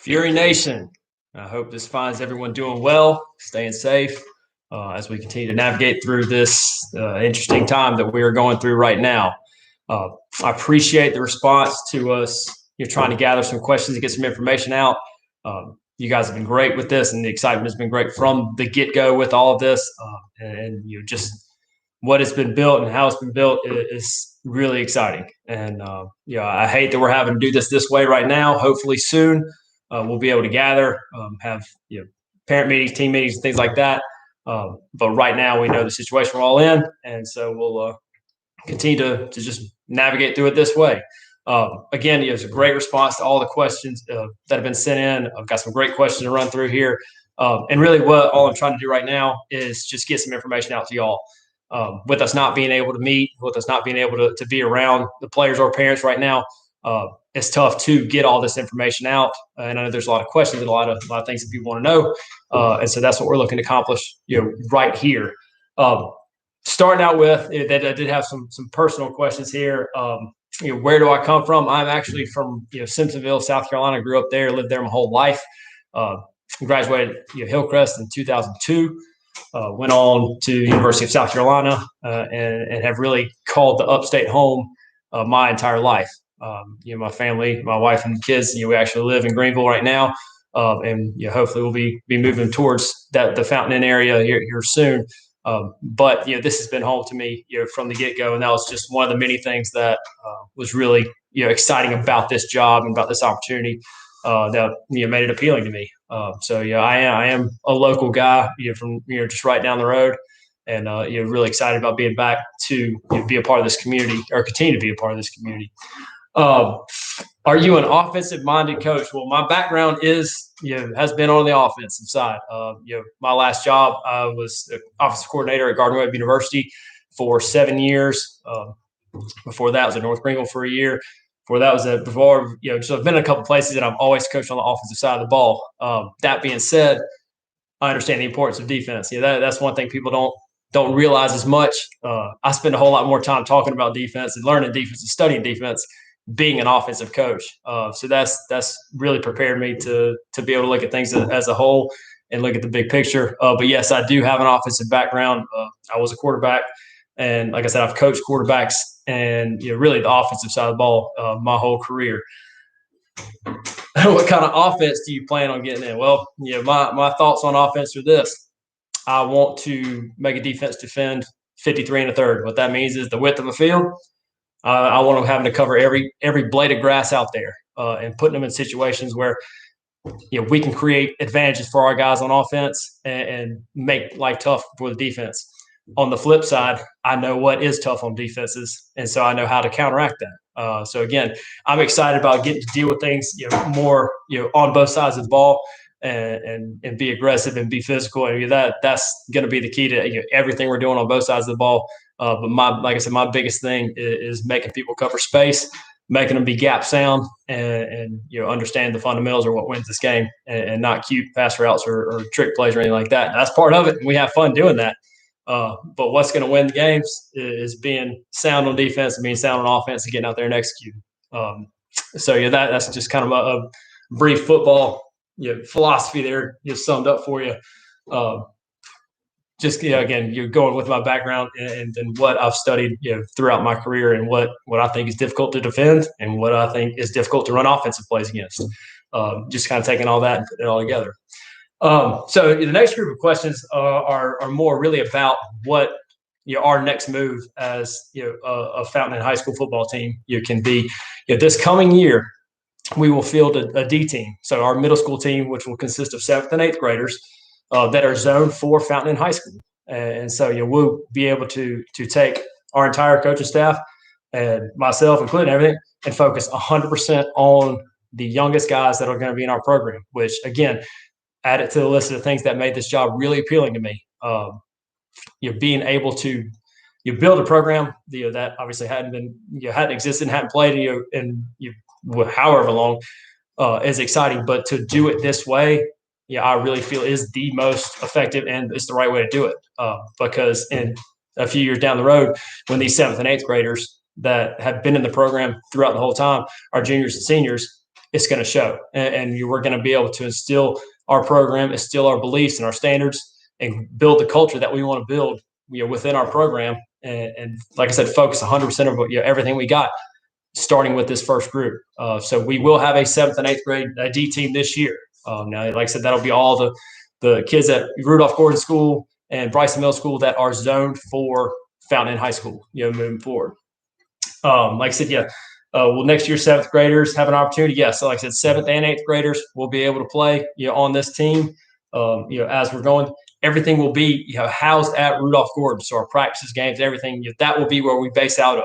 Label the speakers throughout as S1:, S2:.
S1: Fury Nation, I hope this finds everyone doing well, staying safe as we continue to navigate through this interesting time that we are going through right now. I appreciate the response to us. You're trying to gather some questions and get some information out. You guys have been great with this, and the excitement has been great from the get-go with all of this. And you know, just what has been built and how it's been built is really exciting. And I hate that we're having to do this way right now. Hopefully soon we'll be able to gather, have parent meetings, team meetings, things like that. But right now we know the situation we're all in, and so we'll continue to just navigate through it this way. Again, it was a great response to all the questions that have been sent in. I've got some great questions to run through here. And really what all I'm trying to do right now is just get some information out to y'all. With us not being able to meet, with us not being able to be around the players or parents right now, it's tough to get all this information out. And I know there's a lot of questions and a lot of things that people want to know. And so that's what we're looking to accomplish, right here. Starting out with that, I did have some personal questions here. Where do I come from? I'm actually from Simpsonville, South Carolina. Grew up there, lived there my whole life. Graduated Hillcrest in 2002. Went on to University of South Carolina and have really called the upstate home my entire life. My family, my wife and kids, we actually live in Greenville right now. And hopefully we'll be moving towards the Fountain Inn area here soon. But this has been home to me from the get-go, and that was just one of the many things that was really exciting about this job and about this opportunity that made it appealing to me. So I am a local guy from just right down the road, and really excited about being back to be a part of this community, or continue to be a part of this community. Are you an offensive-minded coach? Well, my background has been on the offensive side. My last job, I was offensive coordinator at Gardner Webb University for 7 years. Before that, I was at North Greenville for a year. So I've been in a couple places, and I've always coached on the offensive side of the ball. That being said, I understand the importance of defense. That's one thing people don't realize as much. I spend a whole lot more time talking about defense and learning defense and studying defense, being an offensive coach. So that's really prepared me to be able to look at things as a whole and look at the big picture. But yes, I do have an offensive background. I was a quarterback, and like I said, I've coached quarterbacks and really the offensive side of the ball my whole career. What kind of offense do you plan on getting in? Well, my thoughts on offense are this. I want to make a defense defend 53 1/3. What that means is the width of the field. I want them having to cover every blade of grass out there and putting them in situations where we can create advantages for our guys on offense and make life tough for the defense. On the flip side, I know what is tough on defenses, and so I know how to counteract that. So again, I'm excited about getting to deal with things more on both sides of the ball and be aggressive and be physical. And that's going to be the key to everything we're doing on both sides of the ball. But like I said, my biggest thing is making people cover space, making them be gap sound, and understand the fundamentals are what wins this game, and not cute pass routes or trick plays or anything like that. That's part of it, and we have fun doing that. But what's going to win the games is being sound on defense and being sound on offense and getting out there and executing. That's just kind of a brief football philosophy there, summed up for you. Again, you're going with my background and what I've studied throughout my career, and what I think is difficult to defend and what I think is difficult to run offensive plays against. Just kind of taking all that and putting it all together. So the next group of questions are more really about what our next move as a Fountain Inn High School football team can be. This coming year, we will field a D team. So our middle school team, which will consist of 7th and 8th graders that are zoned for Fountain Inn High School. And so we'll be able to take our entire coaching staff and myself, including everything, and focus 100% on the youngest guys that are going to be in our program, which again, add it to the list of the things that made this job really appealing to me. Being able to build a program that obviously hadn't existed, hadn't played in however long is exciting, but to do it this way, I really feel is the most effective, and it's the right way to do it. Because in a few years down the road, when these 7th and 8th graders that have been in the program throughout the whole time are juniors and seniors, it's going to show, and we're going to be able to instill our program, instill our beliefs and our standards, and build the culture that we want to build, within our program. And like I said, focus 100% of everything we got, starting with this first group. So we will have a 7th and 8th grade D team this year. Now, like I said, that'll be all the kids at Rudolph Gordon School and Bryson Middle School that are zoned for Fountain High School, moving forward. Like I said, will next year 7th graders have an opportunity? Yes. So like I said, 7th and 8th graders will be able to play, on this team. As we're going, everything will be, housed at Rudolph Gordon. So our practices, games, everything, that will be where we base out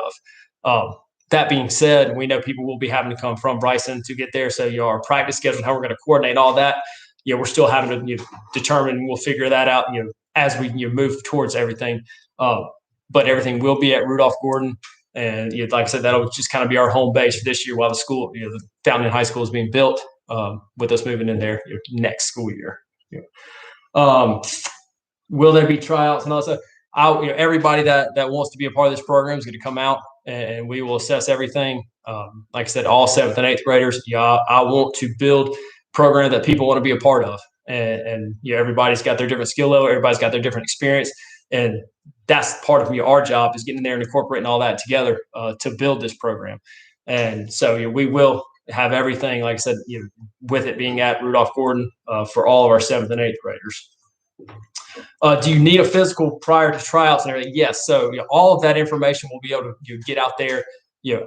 S1: of. That being said, we know people will be having to come from Bryson to get there. So, our practice schedule, how we're going to coordinate all that, we're still having to determine. We'll figure that out, as we move towards everything. But everything will be at Rudolph Gordon. And like I said, that'll just kind of be our home base for this year while the school, the Fountain High School is being built, with us moving in there next school year. Will there be tryouts and all that stuff? Everybody that wants to be a part of this program is going to come out, and we will assess everything. Like I said, all 7th and 8th graders. I want to build a program that people want to be a part of, and everybody's got their different skill level, everybody's got their different experience, and that's part of our job, is getting in there and incorporating all that together to build this program. And so we will have everything, like I said, with it being at Rudolph Gordon for all of our 7th and 8th graders. Do you need a physical prior to tryouts and everything? Yes. So all of that information will be able to get out there,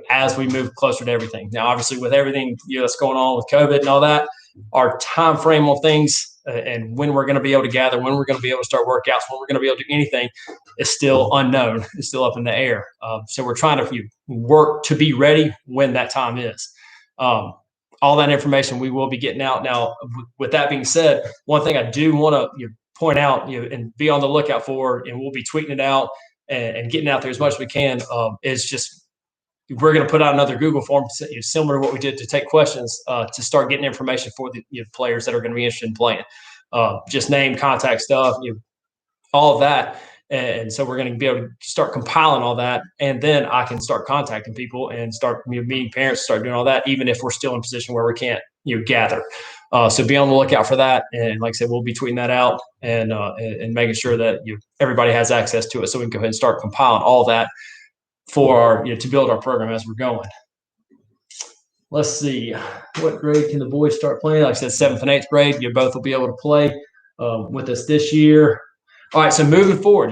S1: as we move closer to everything. Now, obviously, with everything that's going on with COVID and all that, our time frame on things and when we're going to be able to gather, when we're going to be able to start workouts, when we're going to be able to do anything is still unknown. It's still up in the air. So we're trying to work to be ready when that time is. All that information we will be getting out. Now, with that being said, one thing I do want to point out, and be on the lookout for, and we'll be tweeting it out and getting out there as much as we can, is just, we're going to put out another Google form similar to what we did to take questions to start getting information for the players that are going to be interested in playing. Just name, contact stuff, all of that. And so we're going to be able to start compiling all that, and then I can start contacting people and start meeting parents, start doing all that, even if we're still in a position where we can't gather. So be on the lookout for that. And like I said, we'll be tweeting that out and making sure that everybody has access to it, so we can go ahead and start compiling all that for our to build our program as we're going. Let's see, what grade can the boys start playing? Like I said, 7th and 8th grade, both will be able to play with us this year. All right, so moving forward,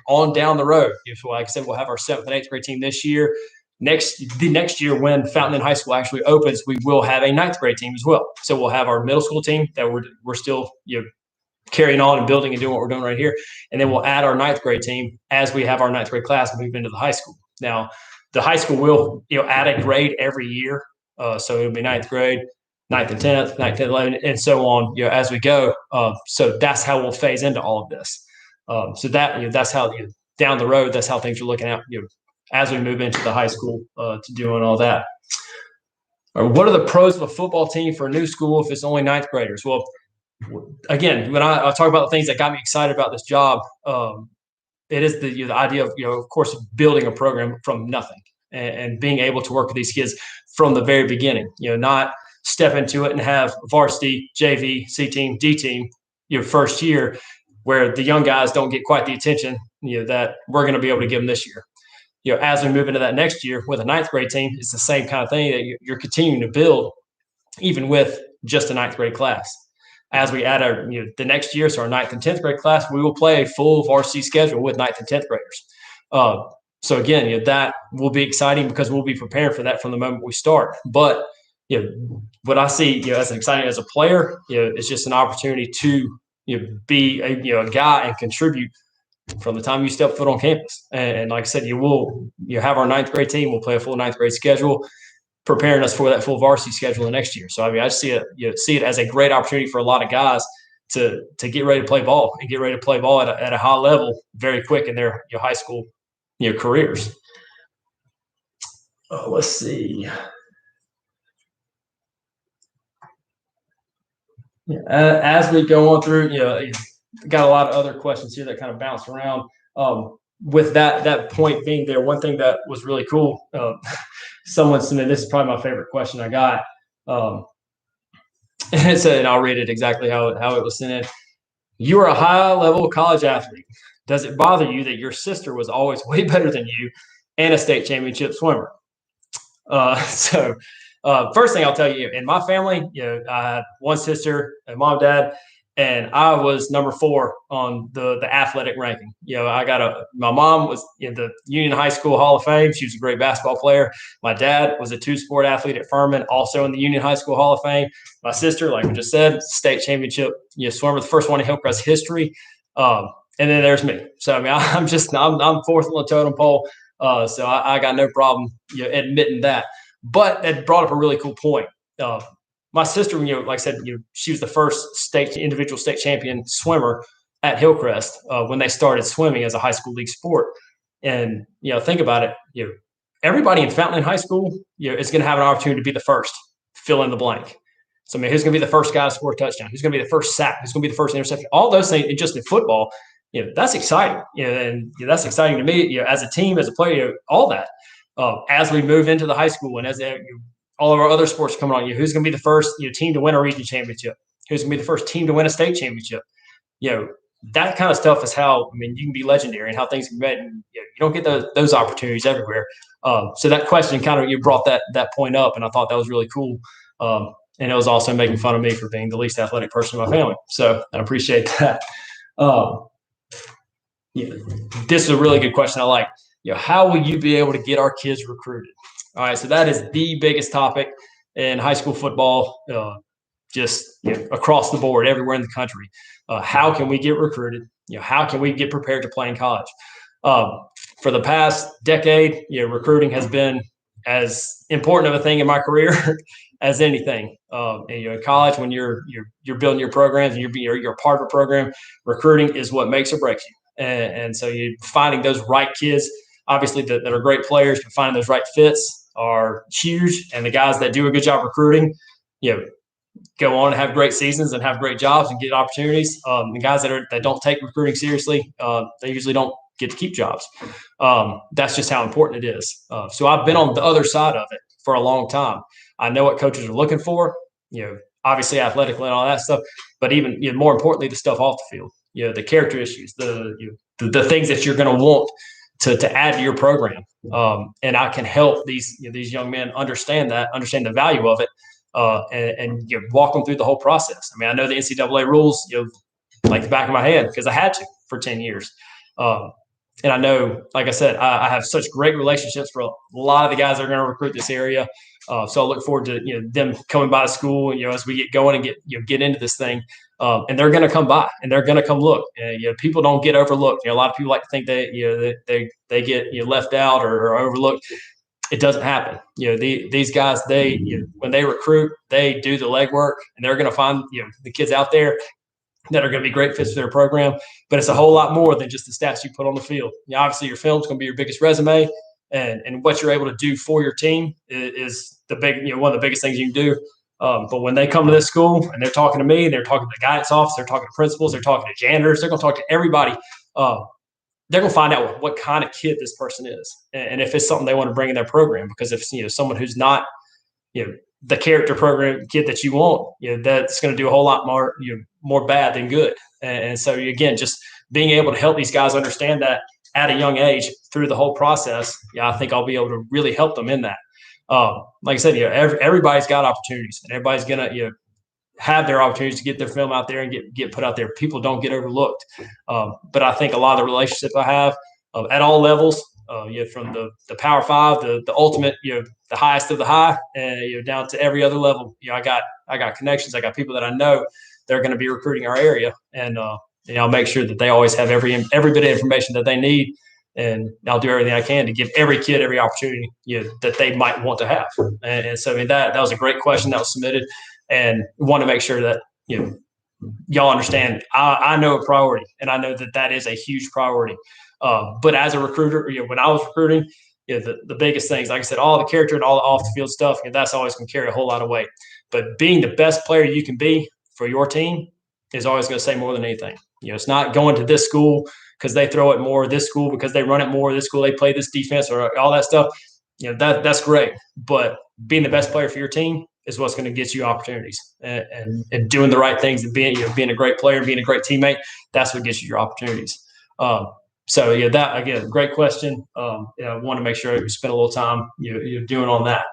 S1: on down the road, so like I said, we'll have our 7th and 8th grade team this year. The next year, when Fountain High School actually opens, we will have a 9th grade team as well. So we'll have our middle school team that we're still carrying on and building and doing what we're doing right here, and then we'll add our 9th grade team as we have our 9th grade class move into the high school. Now, the high school will add a grade every year, so it'll be 9th grade, 9th and 10th, 9th and 11th, and so on, as we go. So that's how we'll phase into all of this. So that's how down the road, that's how things are looking at as we move into the high school to doing all that. What are the pros of a football team for a new school if it's only 9th graders? Well, again, when I talk about the things that got me excited about this job, it is the idea of course, building a program from nothing and being able to work with these kids from the very beginning. Not step into it and have varsity, JV, C team, D team your first year, where the young guys don't get quite the attention that we're going to be able to give them this year. As we move into that next year with a 9th grade team, it's the same kind of thing that you're continuing to build, even with just a 9th grade class. As we add our the next year, so our 9th and 10th grade class, we will play a full varsity schedule with 9th and 10th graders. So again, that will be exciting because we'll be preparing for that from the moment we start. But what I see as exciting as a player, it's just an opportunity to be a guy and contribute from the time you step foot on campus. And like I said, you have our 9th grade team. We'll play a full 9th grade schedule, preparing us for that full varsity schedule the next year. So I see it as a great opportunity for a lot of guys to get ready to play ball and get ready to play ball at a high level very quick in their high school careers. Let's see. As we go on through, got a lot of other questions here that kind of bounce around. With that point being there, one thing that was really cool, someone submitted, this is probably my favorite question I got. Um, and I'll read it exactly how it was sent in. You are a high-level college athlete. Does it bother you that your sister was always way better than you and a state championship swimmer? So first thing I'll tell you, in my family, I had one sister and mom, dad, and I was number 4 on the athletic ranking. My mom was in the Union High School Hall of Fame. She was a great basketball player. My dad was a 2-sport athlete at Furman, also in the Union High School Hall of Fame. My sister, like we just said, state championship, swimmer, the first one in Hillcrest history. And then there's me. So I mean, I'm fourth on the totem pole. So I got no problem admitting that. But that brought up a really cool point. My sister, like I said, she was the first individual state champion swimmer at Hillcrest when they started swimming as a high school league sport. And think about it. Everybody in Fountain High School, is going to have an opportunity to be the first. Fill in the blank. So I mean, who's going to be the first guy to score a touchdown? Who's going to be the first sack? Who's going to be the first interception? All those things, just in football, that's exciting. And that's exciting to me. As a team, as a player, all that. As we move into the high school and as all of our other sports coming on, who's going to be the first team to win a region championship? Who's going to be the first team to win a state championship? That kind of stuff is how you can be legendary and how things can be made. And, you don't get those opportunities everywhere. So that question kind of you brought that point up, and I thought that was really cool. And it was also making fun of me for being the least athletic person in my family. So I appreciate that. This is a really good question. I like. How will you be able to get our kids recruited? All right, so that is the biggest topic in high school football, just across the board, everywhere in the country. How can we get recruited? How can we get prepared to play in college? For the past decade, recruiting has been as important of a thing in my career as anything. In college, when you're building your programs and you're part of a program, recruiting is what makes or breaks you. And so you're finding those right kids, obviously that are great players, but finding those right fits are huge. And the guys that do a good job recruiting, go on and have great seasons and have great jobs and get opportunities. The guys that don't take recruiting seriously, they usually don't get to keep jobs. That's just how important it is. So I've been on the other side of it for a long time. I know what coaches are looking for, obviously athletically and all that stuff, but even more importantly, the stuff off the field, the character issues, the things that you're going to want to add to your program. And I can help these young men understand the value of it, and walk them through the whole process. I mean, I know the NCAA rules, like the back of my head because I had to for 10 years. And I know, like I said, I have such great relationships for a lot of the guys that are going to recruit this area. So I look forward to them coming by the school, as we get going and get into this thing. And they're going to come by and they're going to come look. People don't get overlooked. A lot of people like to think they get left out or overlooked. It doesn't happen. These guys, when they recruit, they do the legwork, and they're going to find the kids out there that are going to be great fits for their program. But it's a whole lot more than just the stats you put on the field. Obviously, your film is going to be your biggest resume, and what you're able to do for your team is the big, one of the biggest things you can do. But when they come to this school and they're talking to me, and they're talking to the guidance office, they're talking to principals, they're talking to janitors, they're going to talk to everybody. They're going to find out what kind of kid this person is, and if it's something they want to bring in their program. Because if someone who's not the character program kid that you want, that's going to do a whole lot more bad than good. And so again, just being able to help these guys understand that at a young age through the whole process, I think I'll be able to really help them in that. Like I said, everybody's got opportunities, and everybody's going to have their opportunities to get their film out there and get put out there. People don't get overlooked. But I think a lot of the relationships I have at all levels, from the Power Five, the ultimate, the highest of the high, and down to every other level. I got connections. I got people that I know they're going to be recruiting our area, and I'll make sure that they always have every bit of information that they need, and I'll do everything I can to give every kid every opportunity that they might want to have. And so I mean that was a great question that was submitted, and want to make sure that y'all understand. I know a priority, and I know that is a huge priority. But as a recruiter, when I was recruiting, the biggest things, like I said, all the character and all the off the field stuff, that's always going to carry a whole lot of weight. But being the best player you can be for your team is always going to say more than anything. It's not going to this school because they throw it more, this school because they run it more, this school they play this defense, or all that stuff. That's great. But being the best player for your team is what's going to get you opportunities, and doing the right things and being a great player, being a great teammate. That's what gets you your opportunities. So yeah, that again, great question. I want to make sure you spend a little time you're doing on that.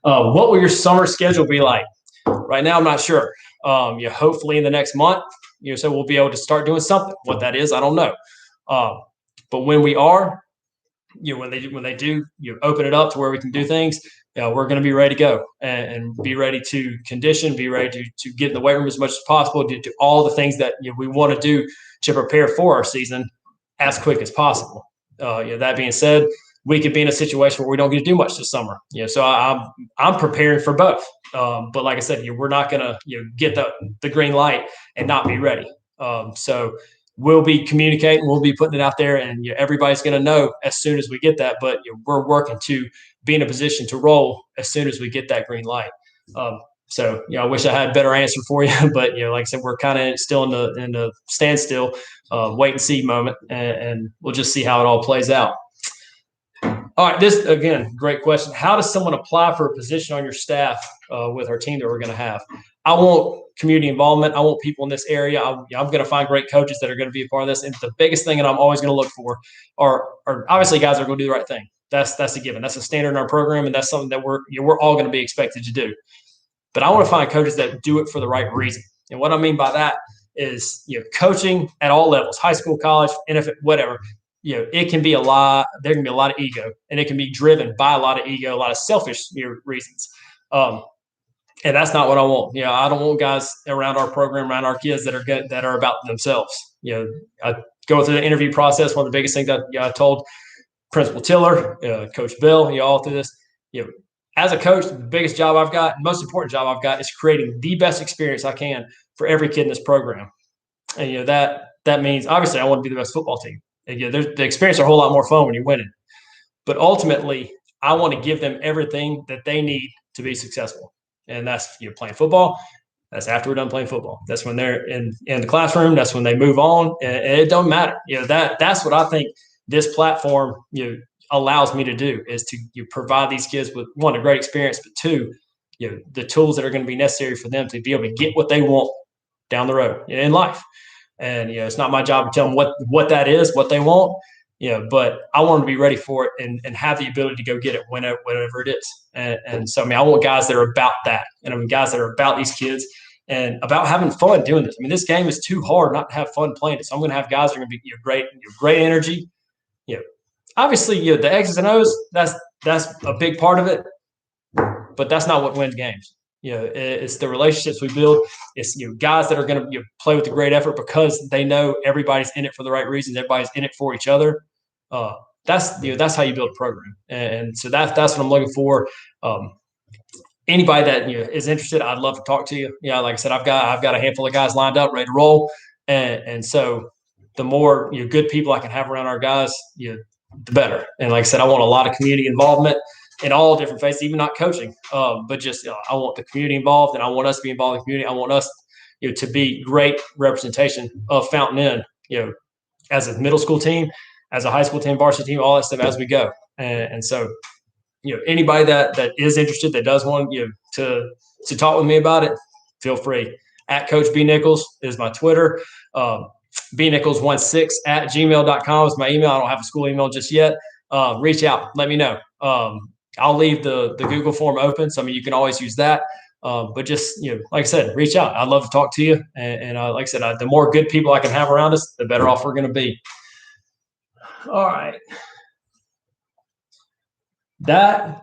S1: What will your summer schedule be like? Right now, I'm not sure. Hopefully in the next month, so we'll be able to start doing something. What that is, I don't know. But when we are, when they do, open it up to where we can do things, we're going to be ready to go and be ready to condition, be ready to get in the weight room as much as possible, do all the things that we want to do to prepare for our season as quick as possible. That being said, we could be in a situation where we don't get to do much this summer. So I'm preparing for both. But like I said, we're not going to get the green light and not be ready. So we'll be communicating, we'll be putting it out there, and everybody's going to know as soon as we get that. But we're working to be in a position to roll as soon as we get that green light. So I wish I had a better answer for you, but like I said, we're kind of still in the standstill, wait and see moment, and we'll just see how it all plays out. All right, this again, great question. How does someone apply for a position on your staff with our team that we're going to have? I want community involvement. I want people in this area. I'm going to find great coaches that are going to be a part of this. And the biggest thing that I'm always going to look for are obviously guys that are going to do the right thing. That's a given. That's a standard in our program, and that's something that we're all going to be expected to do. But I want to find coaches that do it for the right reason. And what I mean by that is coaching at all levels, high school, college, NFL, whatever. It can be a lot. There can be a lot of ego, and it can be driven by a lot of ego, a lot of selfish reasons. And that's not what I want. I don't want guys around our program, around our kids that are about themselves. I go through the interview process. One of the biggest things that I told Principal Tiller, Coach Bill, all through this. As a coach, the biggest job I've got, most important job I've got, is creating the best experience I can for every kid in this program. And that means obviously I want to be the best football team. And, the experience are a whole lot more fun when you're winning. But ultimately, I want to give them everything that they need to be successful. And that's playing football. That's after we're done playing football. That's when they're in the classroom. That's when they move on. And it don't matter. That's what I think this platform allows me to do, is to provide these kids with, one, a great experience, but two, the tools that are going to be necessary for them to be able to get what they want down the road in life. And it's not my job to tell them what that is, what they want. But I want them to be ready for it and have the ability to go get it whenever it is. And so I want guys that are about that, and guys that are about these kids and about having fun doing this. This game is too hard not to have fun playing it. So I'm going to have guys that are going to be great energy. Obviously, the X's and O's, that's a big part of it, but that's not what wins games. It's the relationships we build. It's guys that are going to play with a great effort because they know everybody's in it for the right reasons. Everybody's in it for each other. That's how you build a program, and so that's what I'm looking for. Anybody that is interested, I'd love to talk to you. Like I said, I've got a handful of guys lined up, ready to roll, and so the more good people I can have around our guys, the better. And like I said, I want a lot of community involvement in all different phases, even not coaching, but just I want the community involved, and I want us to be involved in the community. I want us to be great representation of Fountain Inn, as a middle school team, as a high school team, varsity team, all that stuff as we go. And so, anybody that is interested, that does want to talk with me about it, feel free. At Coach B Nichols is my Twitter. bnichols16@gmail.com is my email. I don't have a school email just yet. Reach out, let me know. I'll leave the Google form open, so you can always use that. But just like I said, reach out. I'd love to talk to you. And like I said, the more good people I can have around us, the better off we're going to be. All right. That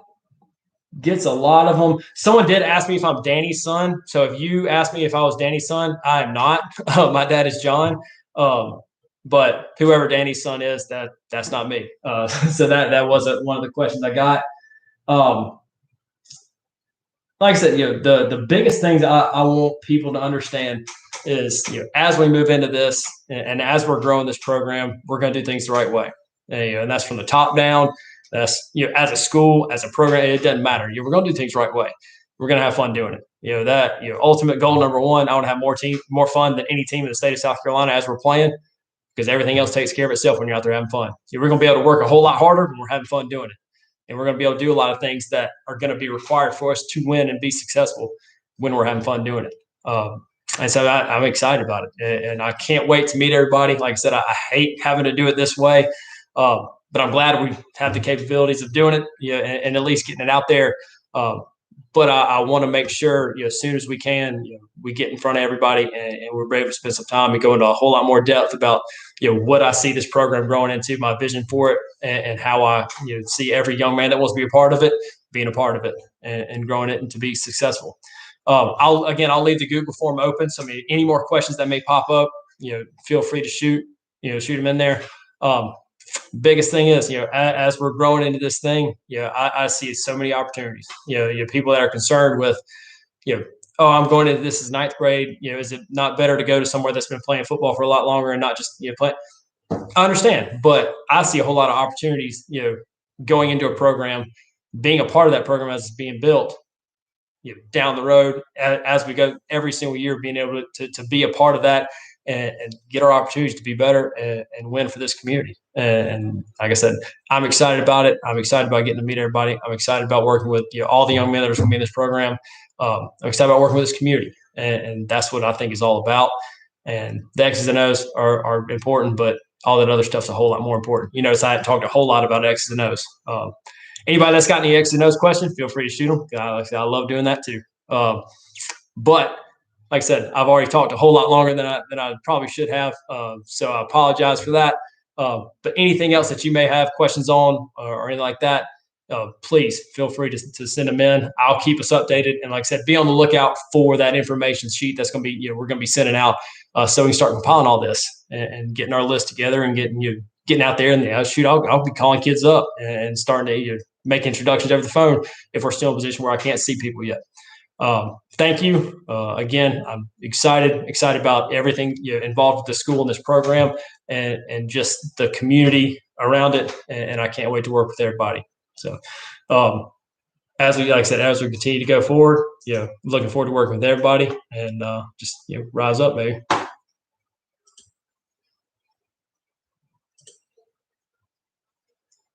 S1: gets a lot of them. Someone did ask me if I'm Danny's son. So if you asked me if I was Danny's son, I am not. My dad is John. But whoever Danny's son is, that's not me. So that wasn't one of the questions I got. Like I said, the biggest things I want people to understand is, as we move into this and as we're growing this program, we're going to do things the right way. And that's from the top down. That's, as a school, as a program, it doesn't matter. We're going to do things the right way. We're going to have fun doing it. Ultimate goal number one, I want to have more fun than any team in the state of South Carolina as we're playing, because everything else takes care of itself when you're out there having fun. We're going to be able to work a whole lot harder when we're having fun doing it. and we're going to be able to do a lot of things that are going to be required for us to win and be successful when we're having fun doing it. And so I'm excited about it, and I can't wait to meet everybody. Like I said, I hate having to do it this way, but I'm glad we have the capabilities of doing it, and at least getting it out there. But I want to make sure, as soon as we can, we get in front of everybody and we're able to spend some time and go into a whole lot more depth about, what I see this program growing into, my vision for it, and how I, see every young man that wants to be a part of it, being a part of it and growing it and to be successful. I'll leave the Google form open. So, any more questions that may pop up, feel free to shoot them in there. Biggest thing is, as we're growing into this thing, I see so many opportunities. People that are concerned with, oh, I'm going into this as ninth grade. Is it not better to go to somewhere that's been playing football for a lot longer and not just play? I understand, but I see a whole lot of opportunities. Going into a program, being a part of that program as it's being built. Down the road as we go every single year, being able to be a part of that and get our opportunities to be better and win for this community. And like I said, I'm excited about it. I'm excited about getting to meet everybody. I'm excited about working with all the young men that are going to be in this program. I'm excited about working with this community, and that's what I think is all about. And the X's and O's are important, but all that other stuff's a whole lot more important. So I haven't talked a whole lot about X's and O's. Anybody that's got any X's and O's questions, feel free to shoot them. Like I said, I love doing that too. But like I said, I've already talked a whole lot longer than I probably should have. So I apologize for that. But anything else that you may have questions on or anything like that, please feel free to send them in. I'll keep us updated. And like I said, be on the lookout for that information sheet that's going to be, we're going to be sending out so we can start compiling all this and getting our list together and getting out there. And I'll be calling kids up and starting to make introductions over the phone if we're still in a position where I can't see people yet. Thank you. Again, I'm excited about everything involved with the school and this program and just the community around it. And I can't wait to work with everybody. So, as we continue to go forward, looking forward to working with everybody and just rise up, baby.